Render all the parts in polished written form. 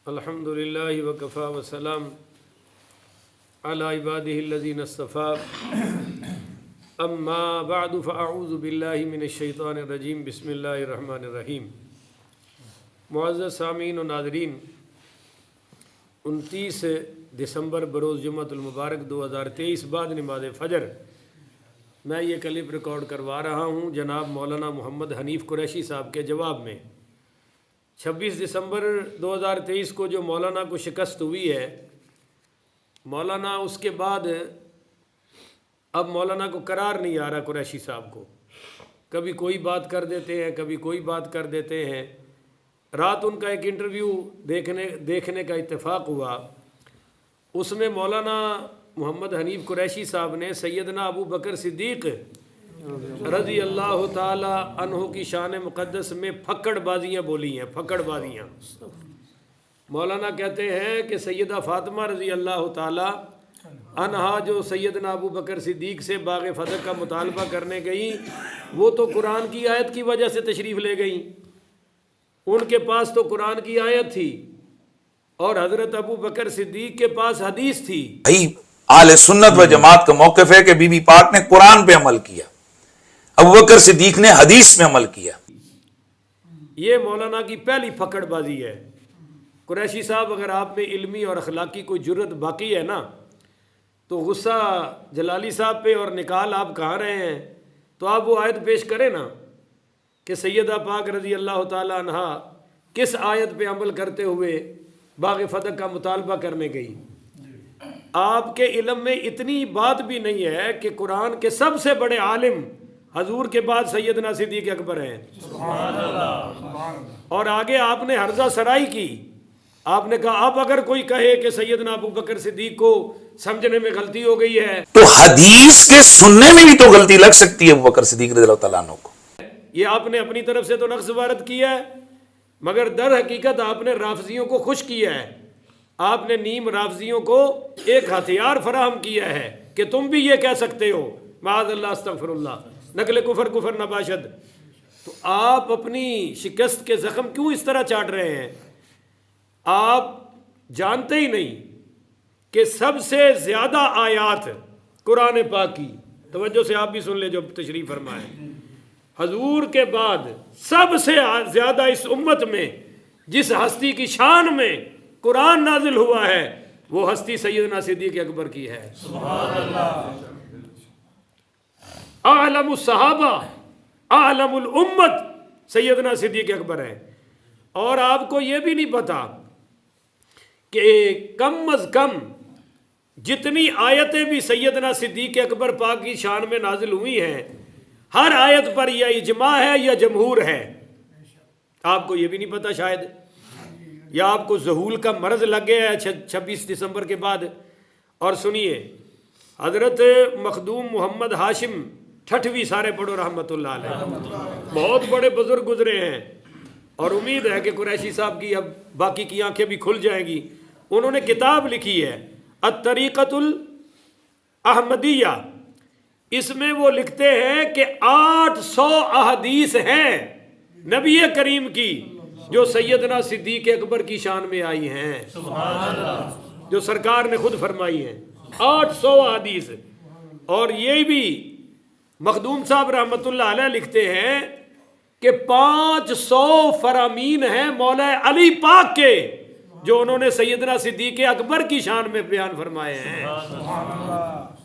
अल्हम्दुलिल्लाहि व कफ़ा व सलाम अला इबादिहिल्लज़ीना इस्तफ़ा अम्मा बअदु फ़अऊज़ु बिल्लाहि मिनश्शैतानिर रजीम बिस्मिल्लाहिर रहमानिर रहीम। मुअज़्ज़ज़ सामीन व नाज़रीन, 29 दिसंबर बरोज़ जुम्मतुल मुबारक 2023 बाद नमाज फ़जर मैं ये क्लिप रिकॉर्ड करवा रहा हूँ जनाब मौलाना मोहम्मद हनीफ़ कुरैशी साहब के जवाब में। 26 दिसंबर 2023 को जो मौलाना को शिकस्त हुई है, मौलाना उसके बाद अब मौलाना को करार नहीं आ रहा कुरैशी साहब को। कभी कोई बात कर देते हैं, कभी कोई बात कर देते हैं। रात उनका एक इंटरव्यू देखने का इत्तेफाक हुआ, उसमें मौलाना मोहम्मद हनीफ़ कुरैशी साहब ने सैयदना अबू बकर सिद्दीक़ रज़ी अल्लाह ताला अन्हु की शान मुक़द्दस में फक्कड़बाजियाँ बोली हैं। फक्कड़बाजियाँ मौलाना कहते हैं कि सैयदा फ़ातिमा रज़ी अल्लाह ताला अन्हा जो सैयदना अबू बकर सिद्दीक़ से बाग़ फ़तह का मुतालबा करने गई, वो तो कुरान की आयत की वजह से तशरीफ़ ले गई। उनके पास तो कुरान की आयत थी और हज़रत अबू बकर सिद्दीक़ के पास हदीस थी। भाई आले सुन्नत व जमात का मौक़िफ़ है कि बीबी पाक ने कुरान पे अमल किया, अबू बकर सिद्दीक़ ने हदीस में अमल किया। ये मौलाना की पहली फकड़बाजी है। कुरैशी साहब, अगर आप में इल्मी और अखलाकी कोई जुर्रत बाकी है ना, तो गुस्सा जलाली साहब पे और निकाल आप कहाँ रहे हैं, तो आप वो आयत पेश करें ना कि सैयदा पाक रज़ी अल्लाह ताला अन्हा किस आयत पे अमल करते हुए बाग़ फ़तह का मुतालबा करने गई। आपके इल्म में इतनी बात भी नहीं है कि कुरान के सबसे बड़े आलिम हजूर के बाद सैयदना सिद्दीक़ अकबर हैं। और आगे आपने हर्जा सराई की, आपने कहा अब अगर कोई कहे कि सैयदना अबू बकर सिद्दीक़ को समझने में गलती हो गई है, तो हदीस के सुनने में भी तो गलती लग सकती है अबू बकर सिद्दीक़ रज़ियल्लाहु तआला अन्हु को। ये आपने अपनी तरफ से तो नक्श वारद किया है, मगर दर हकीकत आपने राफजियों को खुश किया है। आपने नीम राफजियों को एक हथियार फराहम किया है कि तुम भी ये कह सकते हो माअज़ल्लाह अस्तग़फिरुल्लाह नकल कुफर कुफर नबाशद। तो आप अपनी शिकस्त के ज़ख्म क्यों इस तरह चाट रहे हैं? आप जानते ही नहीं कि सबसे ज़्यादा आयात कुरान पाक की, तवज्जो से आप भी सुन ले जो तशरीफ़ फरमाए, हजूर के बाद सबसे ज़्यादा इस उम्मत में जिस हस्ती की शान में कुरान नाजिल हुआ है, वो हस्ती सैयदना सिद्दीक़ अकबर की है। आलमुस सहाबा आलमुल उम्मत सैयदना सिद्दीक़ अकबर है। और आपको ये भी नहीं पता कि कम अज़ कम जितनी आयतें भी सैयदना सिद्दीक़ अकबर पाक की शान में नाजिल हुई हैं, हर आयत पर या इजमा है या जमहूर है। आपको ये भी नहीं पता शायद, या आपको ज़हूल का मर्ज़ लग गया है 26 दिसंबर के बाद। और सुनिए, हज़रत मखदूम मोहम्मद हाशिम ठठवी सारे पढ़ो रहमतुल्लाह अलैह, बहुत बड़े बुजुर्ग गुजरे हैं और उम्मीद है कि कुरैशी साहब की अब बाकी की आंखें भी खुल जाएंगी। उन्होंने किताब लिखी है अत-तरीक़तुल अहमदिया। इसमें वो लिखते हैं कि 800 अहदीस हैं नबी करीम की जो सैयदना सिद्दीक़ अकबर की शान में आई हैं, जो सरकार ने खुद फरमाई हैं। 800 अहदीस। और ये भी मखदूम साहब रहमतुल्लाह अलैह लिखते हैं कि 500 फरामीन हैं मौला अली पाक के जो उन्होंने सैयदना सिद्दीक़ अकबर की शान में बयान फरमाए हैं।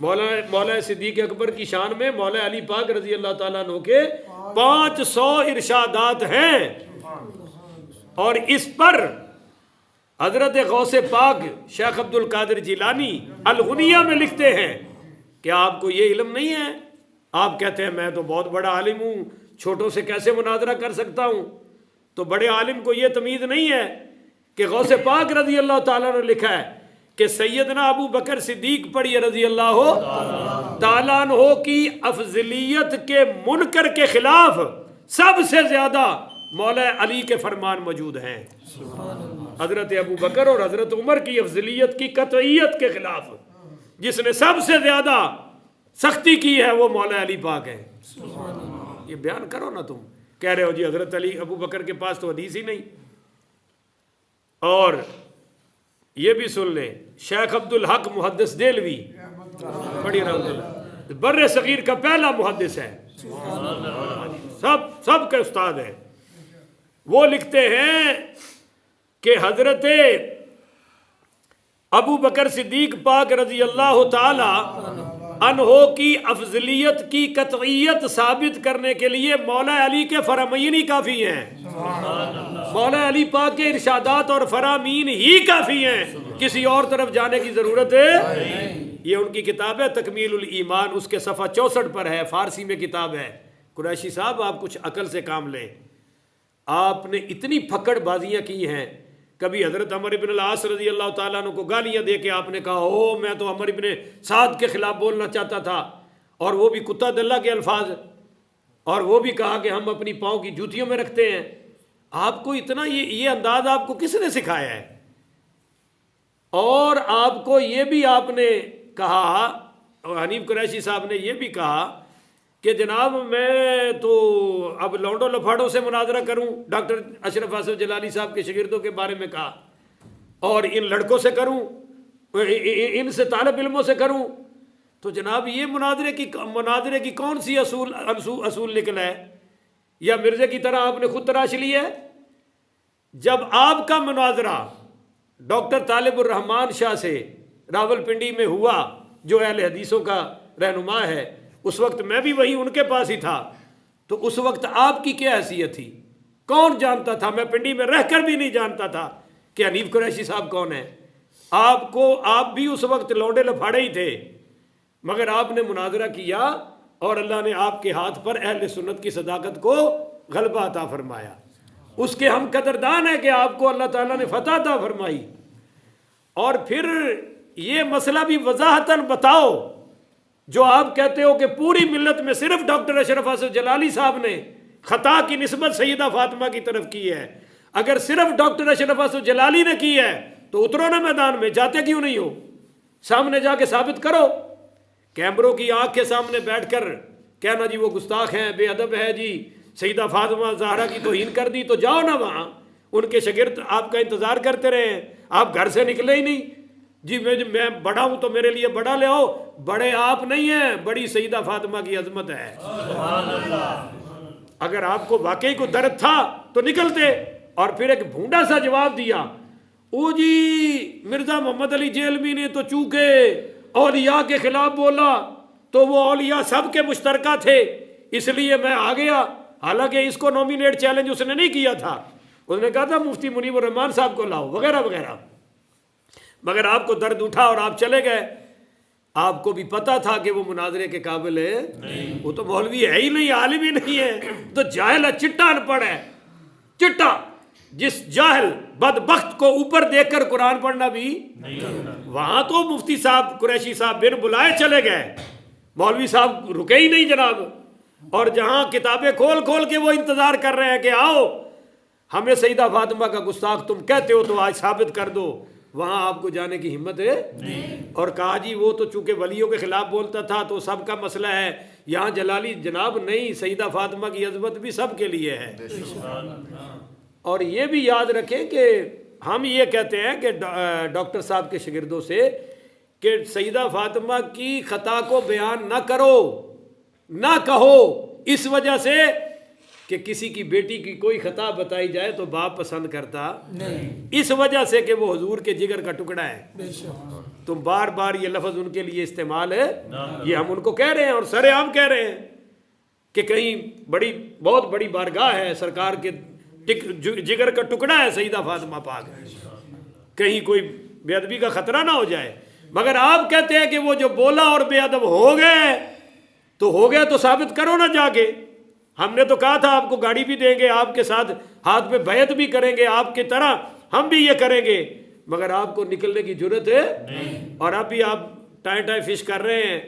मौला सिद्दीक़ अकबर की शान में मौला अली पाक रज़ी अल्लाह ताला अन्हु के 500 इरशादात हैं। और इस पर हजरत गौसे पाक शेख अब्दुल कादिर जिलानी अल-गुनिया में लिखते हैं कि आपको ये इल्म नहीं है। आप कहते हैं मैं तो बहुत बड़ा आलिम हूँ, छोटों से कैसे मुनाजरा कर सकता हूँ। तो बड़े आलिम को ये तमीज़ नहीं है कि गौसे पाक रज़ी अल्लाह ताला ने लिखा है कि सैयदना अबू बकर सिद्दीक़ पर रज़ी अल्लाह ताला अन्हु की अफजलियत के मुनकर के खिलाफ सबसे ज़्यादा मौला अली के फरमान मौजूद हैं। हज़रत अबू बकर और हज़रत उमर की अफजलियत की कतईयत के खिलाफ जिसने सबसे ज़्यादा सख्ती की है वो मौला अली पाक है। ये बयान करो ना, तुम कह रहे हो जी हज़रत अली अबू बकर के पास तो हदीस ही नहीं। और ये भी सुन लें, शेख अब्दुल हक मुहद्दिस देलवी बड़ी रहमतुल्लाह बर्रे सगीर का पहला मुहद्दिस है, सब के उस्ताद हैं। वो लिखते हैं कि हजरत अबू बकर सिद्दीक पाक रजी अल्लाह ताला अन्हो की अफजलियत की कतईयत साबित करने के लिए मौला अली के फरामीन ही काफ़ी हैं। मौला अली पाक के इरशादात और फरामीन ही काफ़ी हैं, किसी और तरफ जाने की ज़रूरत है। ये उनकी किताब है तकमीलुल ईमान, उसके सफ़ा 64 पर है, फ़ारसी में किताब है। कुरैशी साहब, आप कुछ अकल से काम लें। आपने इतनी फकड़बाजियाँ की हैं, कभी हजरत अमर इब्न अल-आस रज़ी अल्लाह ताला अन्हु को गालियाँ दे के आपने कहा ओ मैं तो अमर इब्न साद के खिलाफ बोलना चाहता था, और वो भी कुत्ता दल्ला के अल्फाज, और वो भी कहा कि हम अपनी पाँव की जूतियों में रखते हैं। आपको इतना ये अंदाज आपको किसने सिखाया है? और आपको ये भी आपने कहा, हनीफ कुरैशी साहब ने ये भी कहा कि जनाब मैं तो अब लौंडो लफाड़ों से मुनाजरा करूं, डॉक्टर अशरफ आसिफ जलाली साहब के शागिर्दों के बारे में कहा, और इन लड़कों से करूं, इनसे तालिब इल्मों से करूं, तो जनाब ये मुनाजरे की कौन सी असूल निकला है? या मिर्जे की तरह आपने खुद तराश ली है? जब आपका मुनाजरा डॉक्टर तालिबुर रहमान शाह से रावलपिंडी में हुआ, जो अहले हदीसों का रहनुमा है, उस वक्त मैं भी वहीं उनके पास ही था, तो उस वक्त आपकी क्या हैसियत थी? कौन जानता था? मैं पिंडी में रहकर भी नहीं जानता था कि हनीफ कुरैशी साहब कौन है। आप भी उस वक्त लौंडे लफाड़े ही थे, मगर आपने मुनाजरा किया और अल्लाह ने आपके हाथ पर अहले सुन्नत की सदाकत को गलबा अता फरमाया। उसके हम कदरदान है कि आपको अल्लाह ताला ने फतह अता फरमाई। और फिर ये मसला भी वजाहतन बताओ, जो आप कहते हो कि पूरी मिल्लत में सिर्फ डॉक्टर अशरफ आसिफ जलाली साहब ने खता की निस्बत सैयदा फातिमा की तरफ की है। अगर सिर्फ डॉक्टर अशरफ आसिफ जलाली ने की है तो उतरो ना मैदान में, जाते क्यों नहीं हो? सामने जाके साबित करो। कैमरों की आंख के सामने बैठकर कहना जी वो गुस्ताख हैं, बेअदब है जी, सैयदा फातिमा ज़हरा की तौहीन कर दी, तो जाओ ना वहाँ, उनके शागिर्द आपका इंतज़ार करते रहे, आप घर से निकले ही नहीं। जी मैं बड़ा हूं तो मेरे लिए बड़ा ले आओ। बड़े आप नहीं हैं, बड़ी सईदा फातिमा की अजमत है। अगर आपको वाकई को दर्द था तो निकलते। और फिर एक भूंडा सा जवाब दिया, ओ जी मिर्जा मोहम्मद अली जेलवी ने तो चूके औलिया के खिलाफ बोला, तो वो औलिया सब के मुश्तरका थे, इसलिए मैं आ गया। हालांकि इसको नॉमिनेट चैलेंज उसने नहीं किया था, उसने कहा था मुफ्ती मुनीबुर रहमान साहब को लाओ वगैरह वगैरह, मगर आपको दर्द उठा और आप चले गए। आपको भी पता था कि वो मुनाजरे के काबिल है, वो तो मौलवी है ही नहीं, आलिम ही नहीं है, तो जाहिल है, चिट्टा अनपढ़ है, चिट्टा। जिस जाहिल बदबख्त को ऊपर देखकर कुरान पढ़ना भी वहां तो मुफ्ती साहब कुरैशी साहब बिन बुलाए चले गए, मौलवी साहब रुके ही नहीं जनाब। और जहां किताबें खोल खोल के वो इंतजार कर रहे हैं कि आओ हमें सईदा फातिमा का गुस्ताख तुम कहते हो तो आज साबित कर दो, वहां आपको जाने की हिम्मत है नहीं। और कहा जी वो तो चूंकि वलियों के खिलाफ बोलता था तो सबका मसला है, यहाँ जलाली जनाब नहीं, सईदा फातिमा की अजमत भी सबके लिए है। और ये भी याद रखें कि हम ये कहते हैं कि डॉक्टर साहब के शागिर्दों से कि सईदा फातिमा की खता को बयान ना करो, ना कहो, इस वजह से कि किसी की बेटी की कोई खता बताई जाए तो बाप पसंद करता नहीं, इस वजह से कि वो हुजूर के जिगर का टुकड़ा है। तुम बार बार ये लफ्ज़ उनके लिए इस्तेमाल है, ये हम उनको कह रहे हैं और सरेआम कह रहे हैं कि कहीं बहुत बड़ी बारगाह है, सरकार के जिगर का टुकड़ा है सईदा फातिमा पाक, कहीं कोई बेअदबी का खतरा ना हो जाए। मगर आप कहते हैं कि वो जो बोला और बेअदब हो गए तो साबित करो ना जाके। हमने तो कहा था आपको गाड़ी भी देंगे, आपके साथ हाथ पे बैत भी करेंगे, आपकी तरह हम भी ये करेंगे, मगर आपको निकलने की जरूरत है नहीं। और अभी आप टाई फिश कर रहे हैं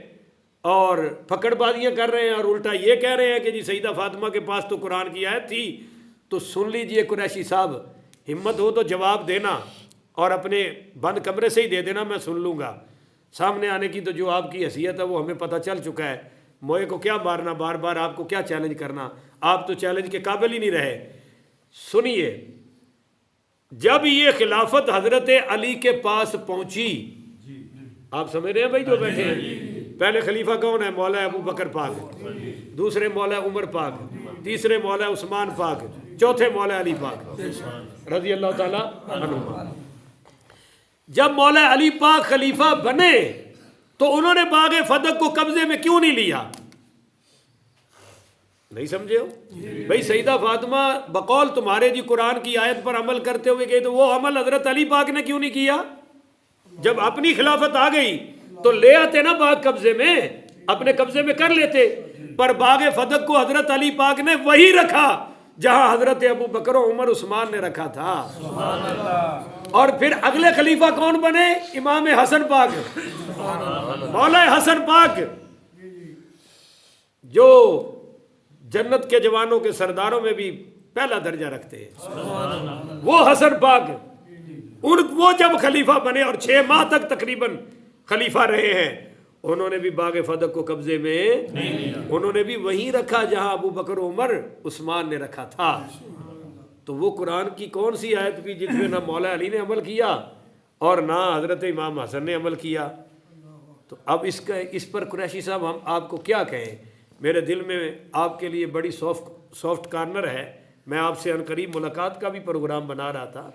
और फकड़बाजियां कर रहे हैं और उल्टा ये कह रहे हैं कि जी सईदा फातिमा के पास तो कुरान की आयत थी। तो सुन लीजिए कुरैशी साहब, हिम्मत हो तो जवाब देना और अपने बंद कमरे से ही दे देना, मैं सुन लूँगा। सामने आने की तो जो आपकी हैसियत है वो हमें पता चल चुका है। मोए को क्या मारना, बार बार आपको क्या चैलेंज करना, आप तो चैलेंज के काबिल ही नहीं रहे। सुनिए, जब ये खिलाफत हजरत अली के पास पहुंची, आप समझ रहे हैं भाई जो बैठे हैं, पहले खलीफा कौन है? मौला अबू बकर पाक, दूसरे मौला उमर पाक, तीसरे मौला उस्मान पाक, चौथे मौला अली पाक रजी अल्लाह ताला अन्हु। जब मौला अली पाक खलीफा बने तो उन्होंने बागे फदक को कब्जे में क्यों नहीं लिया? नहीं समझे हो भाई? सईदा फातिमा बकौल तुम्हारे जी कुरान की आयत पर अमल करते हुए गए, तो वो अमल हजरत अली पाक ने क्यों नहीं किया? जब अपनी खिलाफत आ गई तो ले आते ना बाग कब्जे में, अपने कब्जे में कर लेते, पर बागे फदक को हजरत अली पाक ने वही रखा जहां हजरत अबू बकर उमर उस्मान ने रखा था। और फिर अगले खलीफा कौन बने? इमाम हसन पाक, मौला हसन पाक, जो जन्नत के जवानों के सरदारों में भी पहला दर्जा रखते हैं, वो हसन पाक, वो जब खलीफा बने और 6 माह तक तकरीबन खलीफा रहे हैं, उन्होंने भी बागे फदक को कब्जे में नहीं लिया, उन्होंने भी वहीं रखा जहां अबू बकर उमर उस्मान ने रखा था। तो वो कुरान की कौन सी आयत भी जिसमें ना मौला अली ने अमल किया और ना हजरत इमाम हसन ने अमल किया? तो अब इस पर कुरैशी साहब हम आपको क्या कहें? मेरे दिल में आपके लिए बड़ी सॉफ्ट कॉर्नर है। मैं आपसे अनकरीब मुलाकात का भी प्रोग्राम बना रहा था,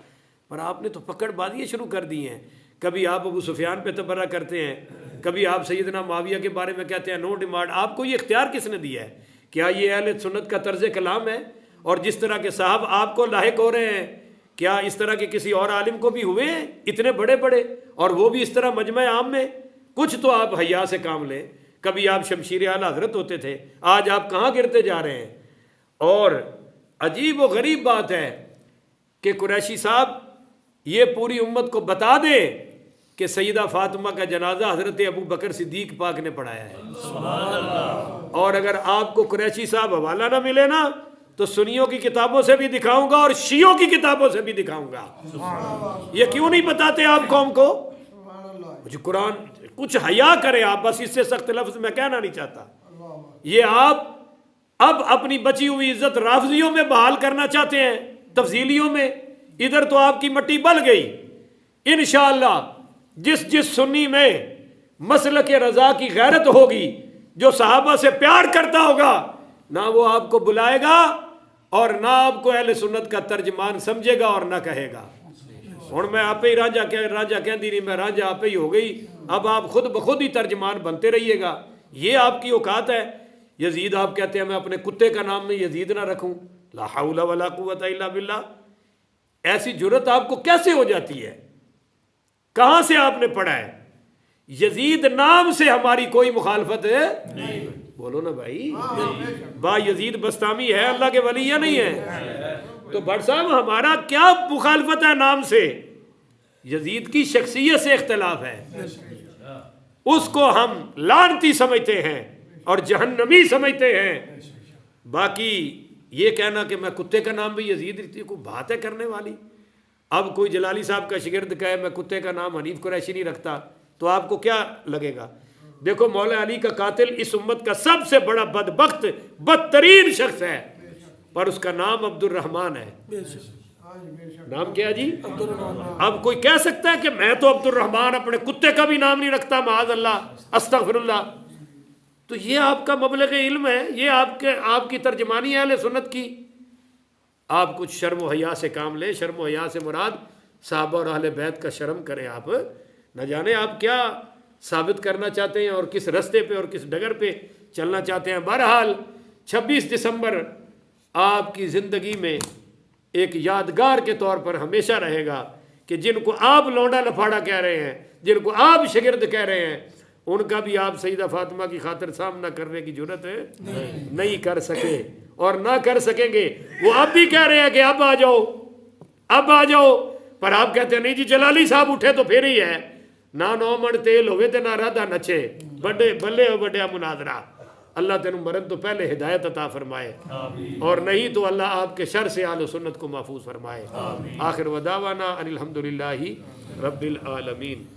पर आपने तो पकड़बाजियाँ शुरू कर दी हैं। कभी आप अबू सुफियान पे तबर्रा करते हैं, कभी आप सैयदना माविया के बारे में कहते हैं नो डिमांड। आपको ये इख्तियार किसने दिया है? क्या ये अहले सुन्नत का तर्ज कलाम है? और जिस तरह के साहब आपको लाहिक हो रहे हैं, क्या इस तरह के किसी और आलिम को भी हुए हैं इतने बड़े बड़े, और वो भी इस तरह मजमा आम में? कुछ तो आप हया से काम लें। कभी आप शमशीर आला हजरत होते थे, आज आप कहाँ गिरते जा रहे हैं? और अजीब व गरीब बात है कि कुरैशी साहब ये पूरी उम्मत को बता दे कि सईदा फातिमा का जनाजा हजरत अबू बकर सिद्दीक पाक ने पढ़ाया है। और अगर आपको कुरैशी साहब हवाला ना मिले ना, तो सुन्नियों की किताबों से भी दिखाऊंगा और शियों की किताबों से भी दिखाऊंगा। ये क्यों नहीं बताते आप कौम को? जो कुरान, कुछ हया करे आप, बस इससे सख्त लफ्ज मैं कहना नहीं चाहता। ये आप अब अपनी बची हुई इज्जत राफजियों में बहाल करना चाहते हैं, तफजीलियों में। इधर तो आपकी मट्टी बल गई। इंशाअल्लाह जिस सुन्नी में मसल के रजा की गैरत होगी, जो सहाबा से प्यार करता होगा, ना वो आपको बुलाएगा और ना आपको अहले सुन्नत का तर्जमान समझेगा और ना कहेगा हुण मैं आपे ही रांझा कहती नहीं, मैं रांझा आपे ही हो गई। अब आप खुद ब खुद ही तर्जमान बनते रहिएगा। ये आपकी औकात है। यजीद आप कहते हैं मैं अपने कुत्ते का नाम में यजीद ना रखूं, ला हौला वला कुव्वता इल्ला बिल्लाह। ऐसी जुर्रत आपको कैसे हो जाती है? कहां से आपने पढ़ा है? यजीद नाम से हमारी कोई मुखालफत है नहीं। बोलो ना भाई, बा यजीद बस्तामी है अल्लाह के वली या नहीं है? तो भट्ट साहब हमारा क्या मुखालफत है नाम से? यजीद की शख्सियत से इख्तलाफ है। उसको हम लानती समझते हैं और जहन्नमी समझते हैं। बाकी ये कहना कि मैं कुत्ते का नाम भी यजीद, को बात है करने वाली। अब कोई जलाली साहब का शिगिर्द कहे मैं कुत्ते का नाम हनीफ कुरैशी नहीं रखता, तो आपको क्या लगेगा? देखो मौला अली का कातिल इस उम्मत का सबसे बड़ा बदबख्त बदतरीन शख्स है, पर उसका नाम अब्दुल रहमान है। नाम क्या जी? अब कोई कह सकता है कि मैं तो अब्दुल रहमान अपने कुत्ते का भी नाम नहीं रखता, माज़ अल्लाह, अस्तगफिरुल्लाह। तो ये आपका मबलग इल्म है, ये आपकी तर्जमानी है अहले सुन्नत की। आप कुछ शर्म व हया से काम लें। शर्म व हया से मुराद साहबा और अहले बैत का शर्म करें। आप न जाने आप क्या साबित करना चाहते हैं और किस रास्ते पे और किस डगर पे चलना चाहते हैं। बहरहाल 26 दिसंबर आपकी ज़िंदगी में एक यादगार के तौर पर हमेशा रहेगा कि जिनको आप लौंडा लफाड़ा कह रहे हैं, जिनको आप शागिर्द कह रहे हैं, उनका भी आप सईदा फातिमा की खातिर सामना करने की जरूरत है नहीं कर सके और ना कर सकेंगे। वो अब भी कह रहे हैं कि अब आ जाओ, अब आ जाओ, पर आप कहते हैं नहीं जी जलाली साहब उठे तो फिर ही है ना 9 मन तेल होवे ते ना राधा नचे, बड़े बल्ले हो बड़े मुनाजरा। अल्लाह तेन मरन तो पहले हिदायत अता फरमाए और नहीं तो अल्लाह आपके शर से आलो सुन्नत को महफूज फरमाए। आखिर वदावाना अनिल हम्दुलिल्लाहि रब्बिल आलमीन।